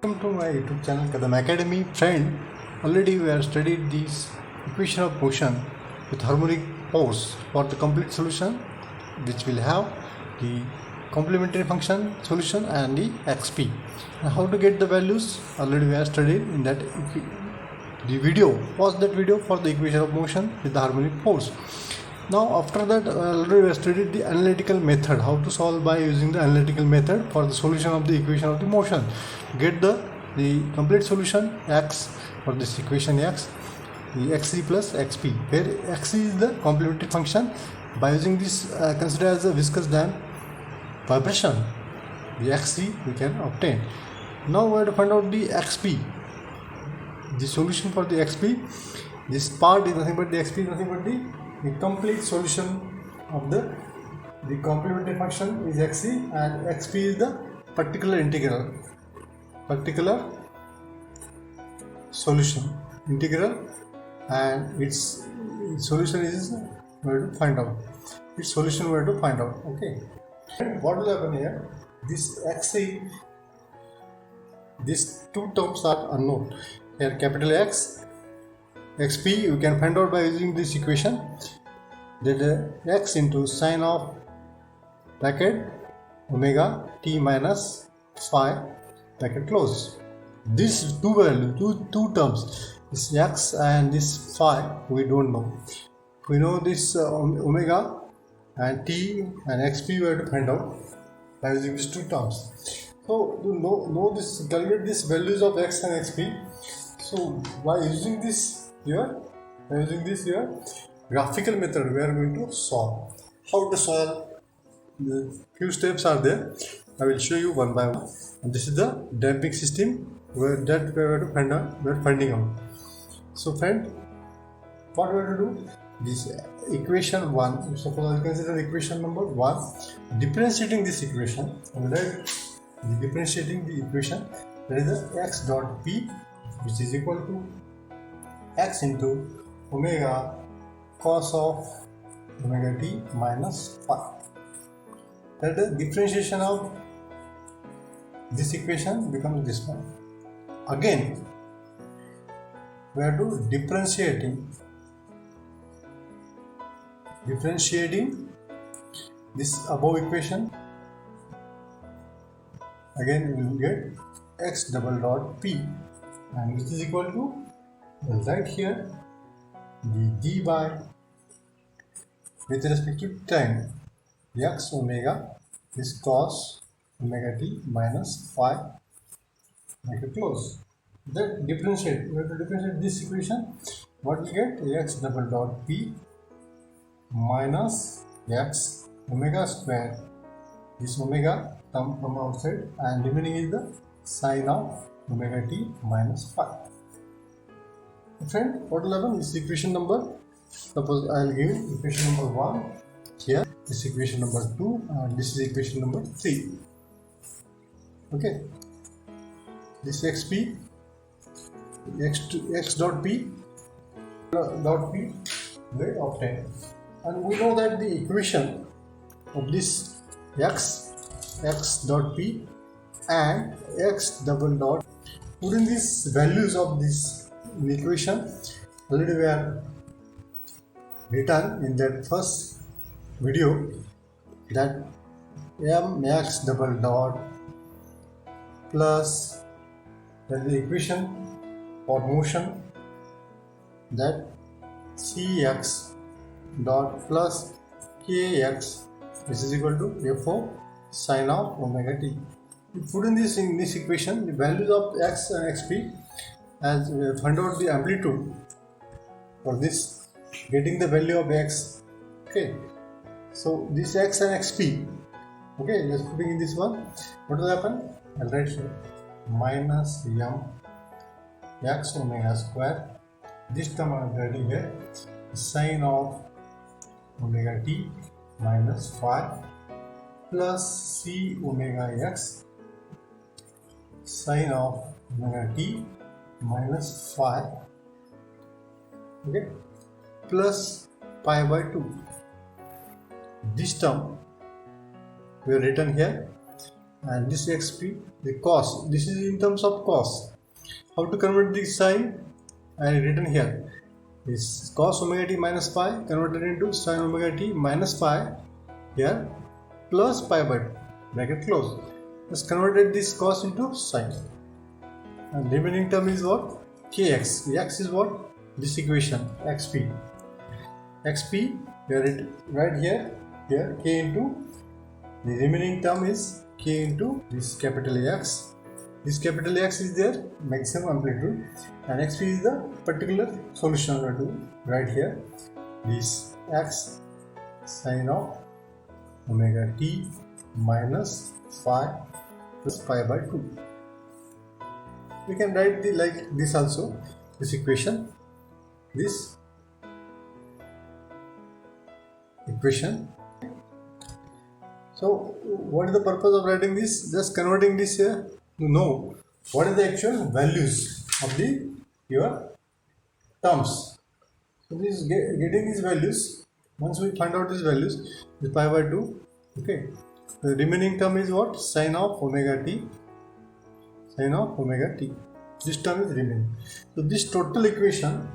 Welcome to my YouTube channel Kadam Academy. Friend, already we have studied this equation of motion with harmonic force for the complete solution, which will have the complementary function solution and the xp. Now how to get the values? Already we have studied in that the video. Watch that video for the equation of motion with the harmonic force. Now after that already we have studied the analytical method, how to solve by using the analytical method for the solution of the equation of the motion. Get the complete solution x for this equation x, the xc plus xp, where xc is the complementary function. By using this consider as a viscous dam vibration, the xc we can obtain. Now we have to find out the xp, the solution for the xp. This part is nothing but the xp is nothing but the complete solution of the complementary function is xc, and xp is the particular solution integral, and its solution is we have to find out. Its solution we have to find out. Okay, and what will happen here? This xc, these two terms are unknown. Here capital X, xp you can find out by using this equation, that x into sine of bracket omega t minus phi bracket close. These two values, two terms, this x and this phi, we don't know. We know this omega and t and xp we have to find out by using these two terms. So to know this, calculate these values of x and xp. So by using this here, graphical method, we are going to solve. How to solve? The few steps are there. I will show you one by one. And this is the damping system where that we have to find out. We are finding out. So friend, what we have to do? This equation 1. Suppose I consider equation number 1. Differentiating this equation. Alright. Differentiating the equation. There is the x dot p, which is equal to x into omega cos of omega t minus phi. That the differentiation of this equation becomes this one. Again, we are to differentiating this above equation. Again we will get x double dot p, and which is equal to, right here, the d by with respect to time x omega is cos omega t minus phi make it close. Then differentiate, we have to differentiate this equation. What we get? X double dot p minus x omega square, this omega come from outside, and remaining is the sine of omega t minus phi. Friend, what will happen? This equation number, suppose I will give equation number 1 here, this equation number 2, and this is equation number 3. Okay, this xp, x dot p we obtain, and we know that the equation of this x dot p and x double dot, putting these values of this equation already we are written in that first video, that mx double dot plus the equation for motion, that cx dot plus kx, this is equal to f sine of omega t. We put in this equation the values of x and xp, as we have found out the amplitude for this, getting the value of x. Okay, so this x and xp, okay, just putting in this one, what will happen? I'll write here minus m x omega square, this term I am writing here, sine of omega t minus phi plus c omega x sine of omega t minus phi, okay, plus pi by 2. This term we have written here, and this xp, the cos. This is in terms of cos. How to convert this sign? I written here. This cos omega t minus pi converted into sin omega t minus pi here plus pi by 2, bracket close. Just converted this cos into sin. And remaining term is what? Kx. X is what? This equation xp. Xp, we are right here k into the remaining term is k into this capital X. This capital X is their maximum amplitude, and xp is the particular solution we have to write here. This x sin of omega t minus phi plus pi by 2. We can write the like this also, this equation, this equation. So what is the purpose of writing this? Just converting this here to know what is the actual values of the your terms. So this getting these values, once we find out these values, is pi by 2. Okay, the remaining term is what? Sin of omega t. Sin of omega t. This term is remaining. So this total equation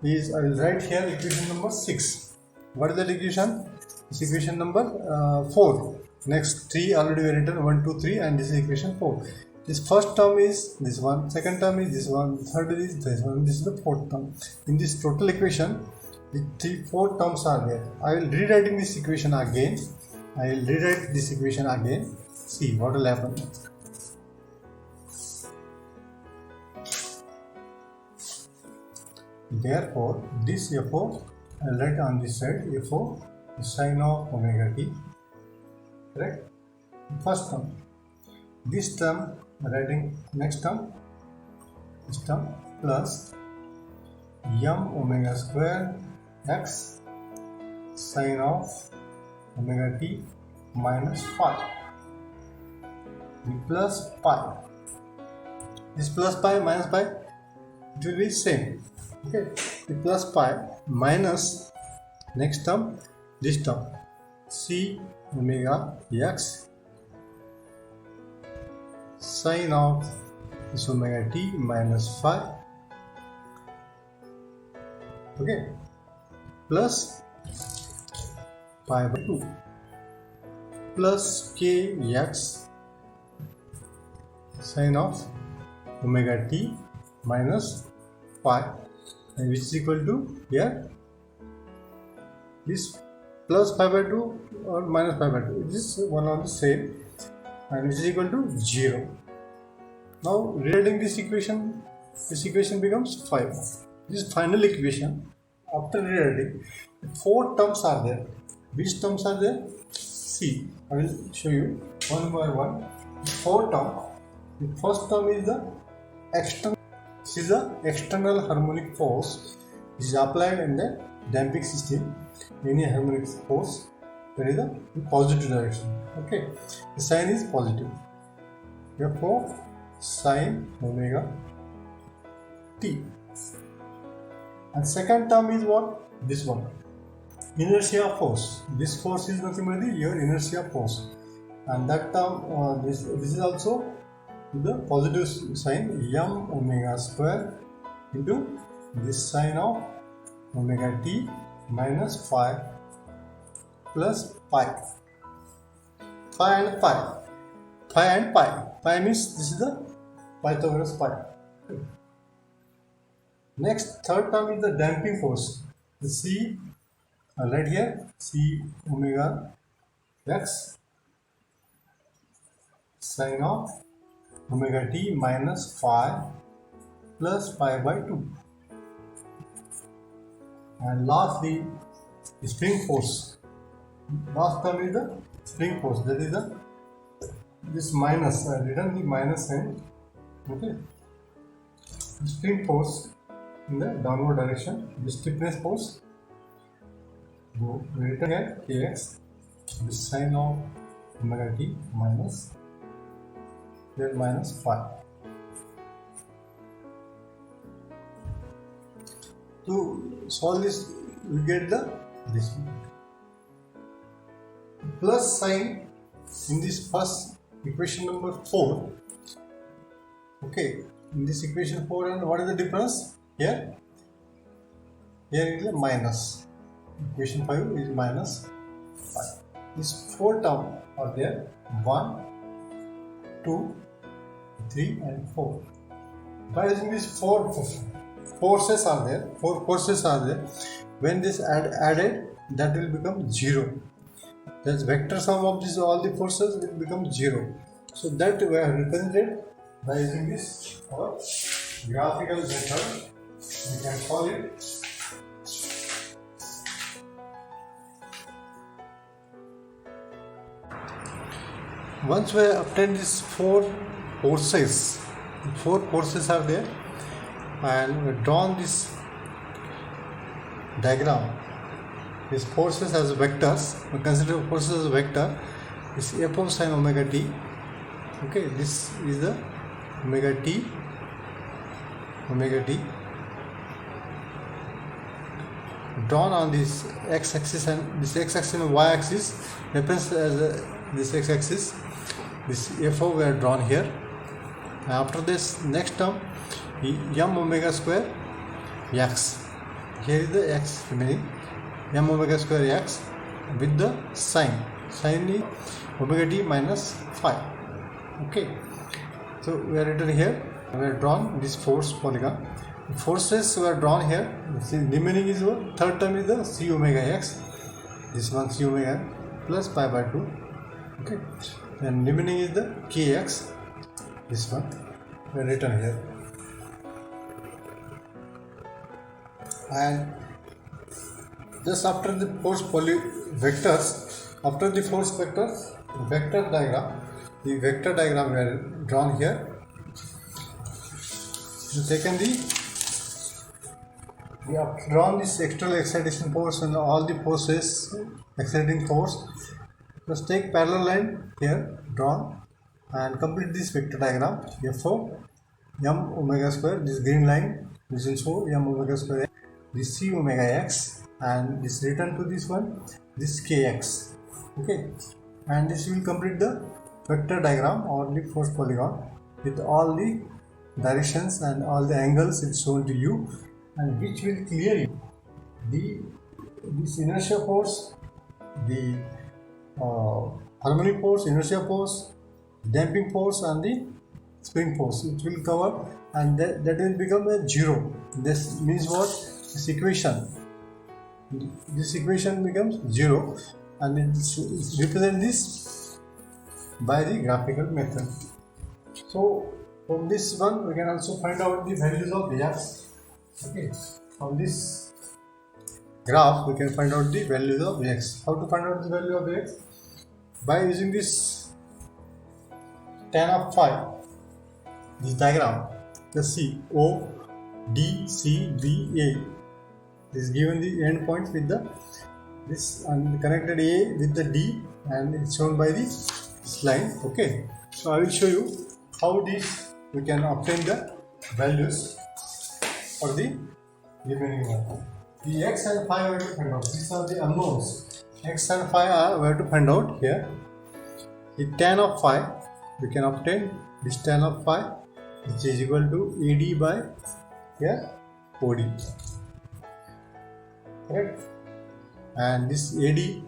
is, I will write here equation number 6. What is that equation? This equation number 4. Next 3 already we written 1, 2, 3, and this is equation 4. This first term is this one, second term is this one, third is this one, this is the fourth term. In this total equation, the 4 terms are there. I will rewriting this equation again. I will rewrite this equation again. See what will happen. Therefore, this f(o), I will write on this side f(o) sin of omega t, correct? First term. This term, writing next term, this term plus m omega square x sin of omega t minus phi. The plus pi. This plus pi minus pi, it will be same. Okay, the plus pi minus next term, this term c omega x sin of this omega t minus phi, okay, plus pi by 2 plus kx sin of omega t minus phi, and which is equal to here this plus pi by 2 or minus pi by 2, it is one of the same, and which is equal to 0. Now rewriting this equation becomes 5. This final equation, after rewriting, 4 terms are there. Which terms are there? See, I will show you one by one. 4 terms. The first term is the external. This is the external harmonic force. This is applied in the damping system. Any harmonic force, there is a positive direction. Okay, the sign is positive. Therefore, sin omega t. And second term is what? This one. Inertia force. This force is nothing but your inertia force. And that term, this is also the positive sign m omega square into this sin of omega t minus phi plus pi. Phi and pi. Phi and pi. Pi means this is the Pythagoras pi. Next, third term is the damping force. The C, right here, C omega x sin of omega t minus phi plus pi by 2. And lastly, the spring force. Last term is the spring force. That is the this minus. I written the minus sign. Okay. The spring force in the downward direction. The stiffness force. So we written here kx. The sin of omega t minus then minus phi. To solve this, we get this plus sign in this first equation number 4. Okay, in this equation 4, and what is the difference here? Here it is a minus. Equation 5 is minus 5. These 4 terms are there: 1, 2, 3 and 4. By using these 4 forces are there, when this added, that will become 0. That's vector sum of this all the forces will become 0. So that we have represented by using this graphical method. We can call it once we obtain these 4 forces are there, and we drawn this diagram, these forces as vectors. We consider forces as a vector. This f of sin omega t. Okay, this is the omega t drawn on this x-axis, and this x-axis and y-axis represents as this x-axis. This f of we are drawn here. After this, next term m omega square x. Here is the x remaining, m omega square x with the sine is omega t minus 5. Okay, so we are written here. We are drawn this force polygon. The forces were drawn here. See, remaining is what? Third term is the c omega x. This one c omega plus pi by 2. Okay, and remaining is the kx. This one we are written here. And just after the force vectors, vector diagram, the vector diagram we are drawn here. We taken we have drawn this external excitation force and all the forces exciting force. Just take parallel line here drawn and complete this vector diagram. Therefore, m omega square, this green line, this is so m omega square, this c omega x, and this return to this one, this kx. Okay, and this will complete the vector diagram or the force polygon with all the directions and all the angles it's shown to you, and which will clear you this inertia force, the harmonic force, inertia force, damping force, and the spring force. It will cover, and that will become a 0. This means what? This equation becomes 0, and it represent this by the graphical method. So from this one we can also find out the values of x. Okay, from this graph we can find out the values of x. How to find out the value of x? By using this tan of phi, this diagram, the C O D C B A is given the end points with this and connected A with the D, and it's shown by this line. Okay, so I will show you how we can obtain the values for the remaining one. The x and phi we have to find out. These are the unknowns. X and phi we have to find out here. The tan of phi, we can obtain this tan of phi, which is equal to AD by here OD. Correct? And this AD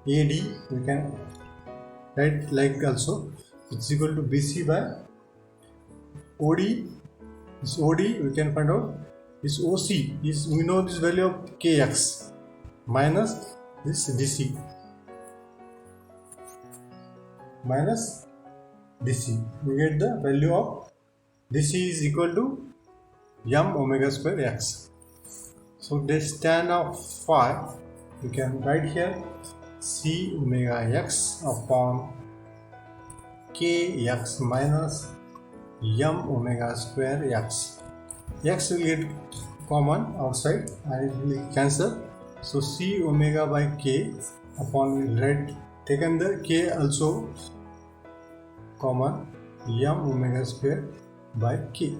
we can write like also, it's equal to BC by OD. This OD we can find out. This OC is, we know this value of KX minus this DC minus DC. We get the value of DC is equal to m omega square x. So this tan of phi we can write here c omega x upon kx minus m omega square x. X will get common outside and it will cancel. So c omega by k upon red, taken the k also common, m omega square by k.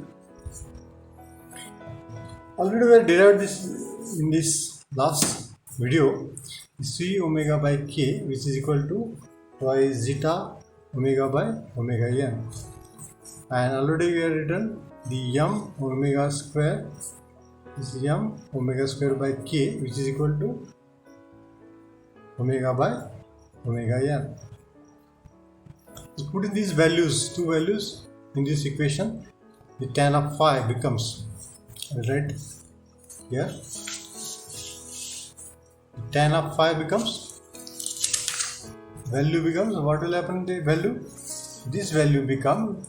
Already we have derived this in this last video. C omega by k, which is equal to twice zeta omega by omega n. And already we have written the m omega square is m omega square by k, which is equal to omega by omega n. So putting these values, two values in this equation, the tan of phi becomes, right here, tan of phi becomes, value becomes, what will happen to the value? This value become,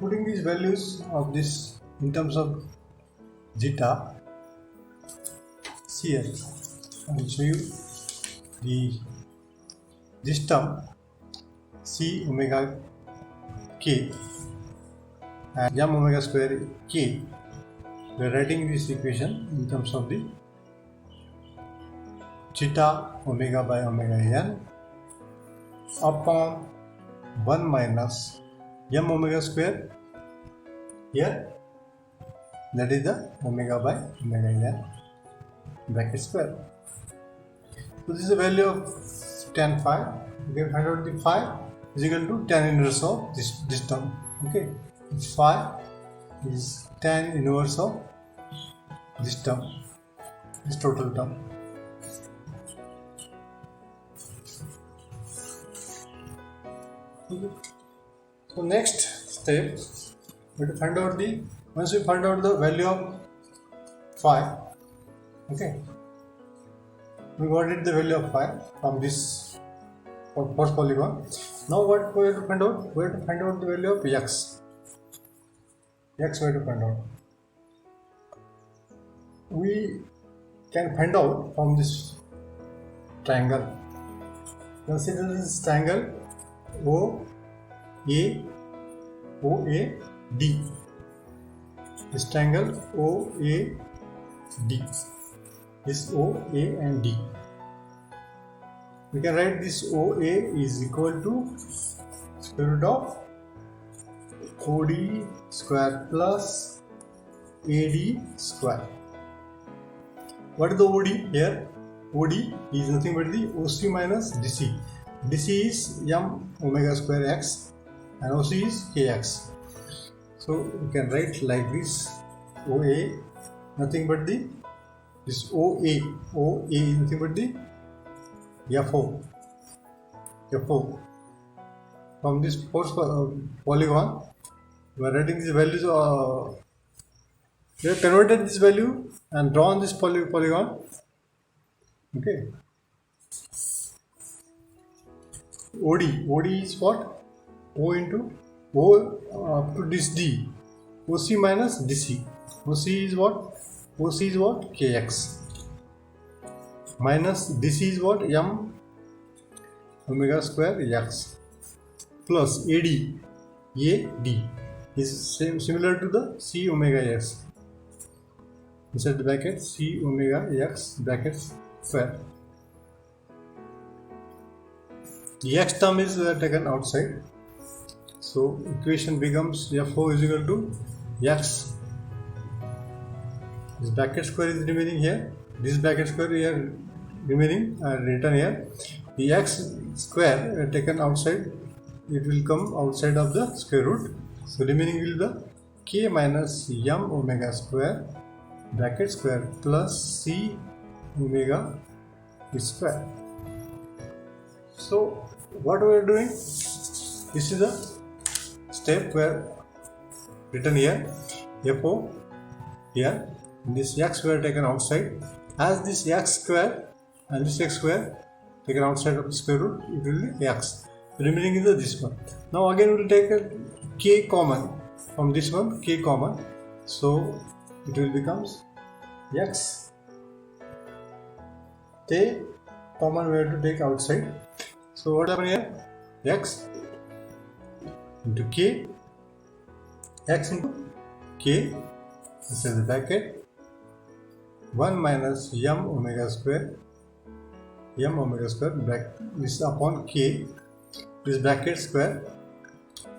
putting these values of this in terms of zeta, here I will show you this term c omega k and m omega square k. We are writing this equation in terms of the zeta omega by omega n upon 1 minus m omega square here, that is the omega by omega n bracket square. So this is the value of tan phi. You can find out the phi is equal to tan inverse of this term. Okay, phi is tan inverse of this term, this total term. Okay. So next step, we have to find out the, once we find out the value of phi, okay, we got it the value of phi from this first polygon. Now what we have to find out? We have to find out the value of x. X we have to find out. We can find out from this triangle. Consider this triangle OAD. This triangle OAD. This OA and D. We can write this OA is equal to square root of OD square plus AD square. What is the OD here? OD is nothing but the OC minus DC. DC is m omega square x and OC is kx. So we can write like this: OA nothing but the, this OA is nothing but the FO. From this first polygon, we are writing these values. We have converted this value and drawn this polygon. Okay. OD is what? O into O up to this D. OC minus DC. OC is what? Kx. Minus DC is what? M omega square x. Plus AD is similar to the C omega x. Inside the bracket C omega x bracket square. The x term is taken outside. So equation becomes FO is equal to x. This bracket square is remaining here. This bracket square here remaining written here. The x square taken outside, it will come outside of the square root. So remaining will be the k minus m omega square bracket square plus c omega square. So what we are doing? This is the step where written here FO here. This x square taken outside. As this x square and this x square taken outside of the square root, it will be x. Remaining is this one. Now again we will take a k common from this one, k common. So it will becomes x. K common we have to take outside. So what happened here? X into k, x into k, inside the bracket 1 minus m omega square bracket is upon k, this bracket square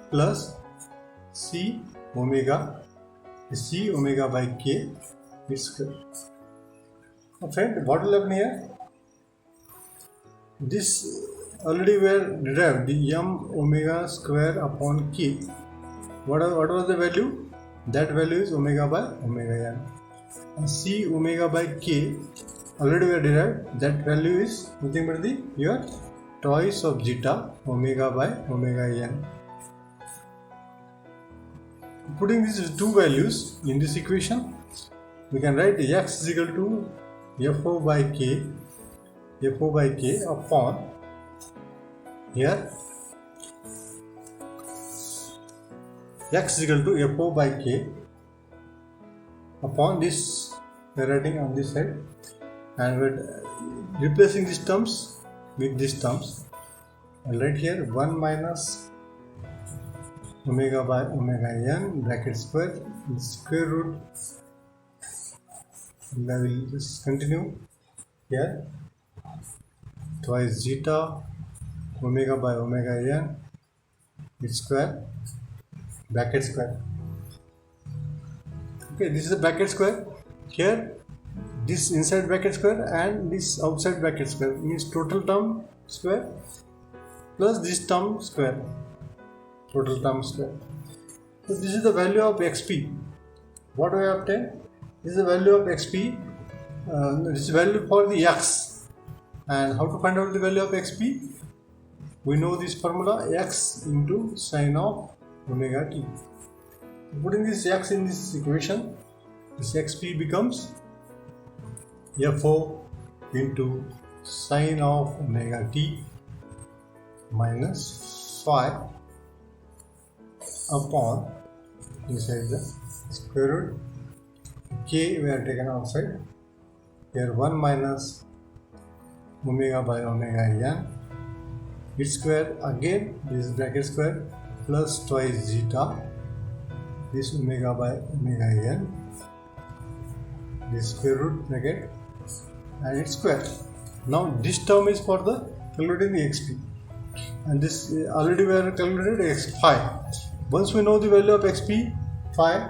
plus c omega by k is square. Now friend, what will happen here? this already were derived the m omega square upon k. What was the value? That value is omega by omega n. And c omega by k already were derived. That value is nothing but the your twice of zeta omega by omega n. Putting these two values in this equation, we can write x is equal to fo by k upon here x is equal to fo by k upon this we are writing on this side, and we are replacing these terms with these terms. I'll write here 1 minus omega by omega n bracket square root, and I will just continue here twice zeta omega by omega n its square bracket square. Okay, this is the bracket square. Here this inside bracket square and this outside bracket square means total term square plus this term square, total term square. So this is the value of xp. What we have obtained? This is the value of xp. This is value for the x. And how to find out the value of xp? We know this formula, x into sine of omega t. Putting this x in this equation, this xp becomes fo into sine of omega t minus phi upon inside the square root k we are taken outside. Here 1 minus omega by omega n its square, again this bracket square plus twice zeta this omega by omega n this square root bracket and its square. Now this term is for the calculating the xp, and this already we are calculated x phi. Once we know the value of xp phi,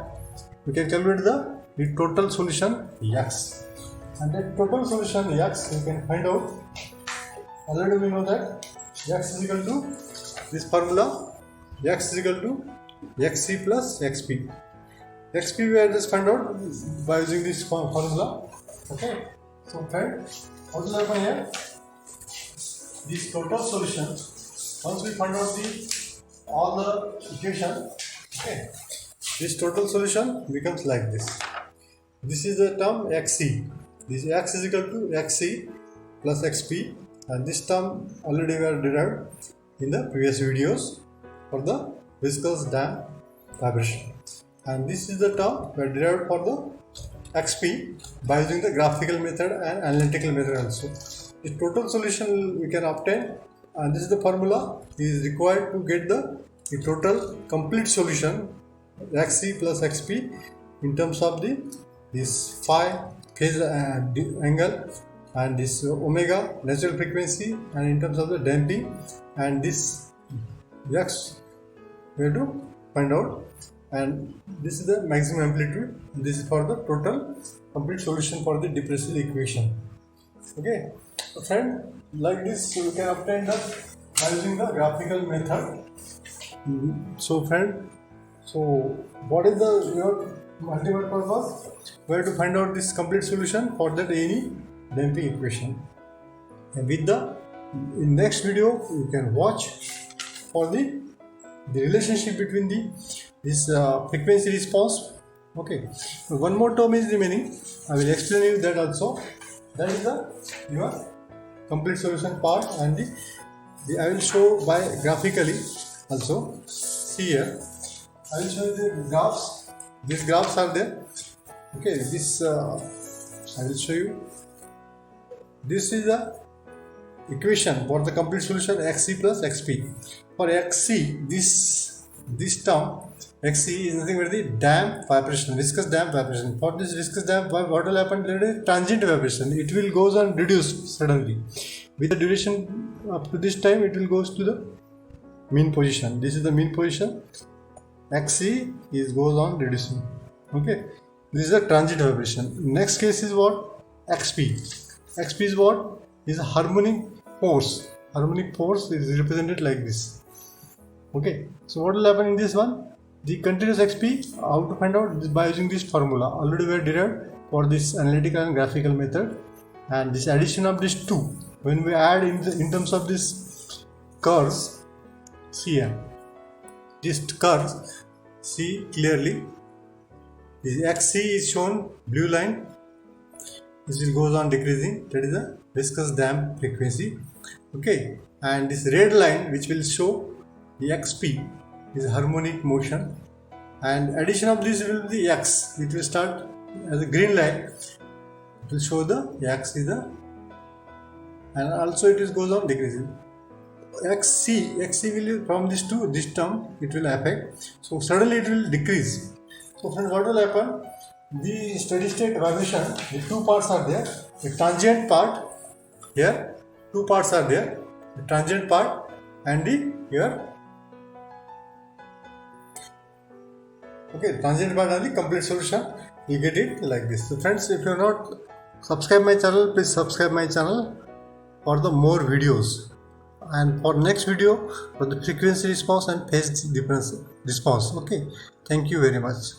we can calculate the total solution x, and that total solution x we can find out. Already we know that x is equal to this formula, x is equal to xc plus xp. xp we are just find out by using this formula. Okay, so friend, what will happen here? This total solution, once we find out all the equation, okay, this total solution becomes like this. This is the term xc. This x is equal to xc plus xp, and this term already were derived in the previous videos for the viscous dam vibration, and this is the term were derived for the xp by using the graphical method and analytical method also. The total solution we can obtain, and this is the formula is required to get the total complete solution xc plus xp in terms of this phi phase angle and this omega natural frequency, and in terms of the damping, and this x we have to find out, and this is the maximum amplitude. This is for the total complete solution for the differential equation. Okay, so friend, like this we can obtain the by using the graphical method. So friend, so what is the your ultimate purpose? We have to find out this complete solution for that any damping equation. And with the in next video you can watch for the relationship between this frequency response. Okay, so one more term is remaining. I will explain you that also. That is your complete solution part, and I will show by graphically also. See here, I will show you the graphs. These graphs are there. Okay, this I will show you. This is the equation for the complete solution xc plus xp. For xc, this term xc is nothing but the damp vibration, viscous damp vibration. For this viscous damp, what will happen? There is transient vibration. It will goes on reduced suddenly. With the duration up to this time, it will goes to the mean position. This is the mean position. xc is goes on reducing. Okay, this is the transient vibration. Next case is what? xp. xp is what? Is a harmonic force. Harmonic force is represented like this. Okay, so what will happen in this one? The continuous XP, how to find out? By using this formula. Already we are derived for this analytical and graphical method, and this addition of these two, when we add in terms of this curves, see here, these curves, see clearly, this XC is shown blue line, this will goes on decreasing, that is the viscous damp frequency. Okay, and this red line which will show the XP is harmonic motion, and addition of this will be the X, it will start as a green line, it will show the X is the, and also it is goes on decreasing. XC will from this to this term it will affect, so suddenly it will decrease. So friends, what will happen? The steady state vibration, the two parts are there, the transient part here, two parts are there, the transient part and the here. Okay, transient part and the complete solution, you get it like this. So friends, if you are not subscribe my channel, please subscribe my channel for the more videos, and for next video for the frequency response and phase difference response. Okay, thank you very much.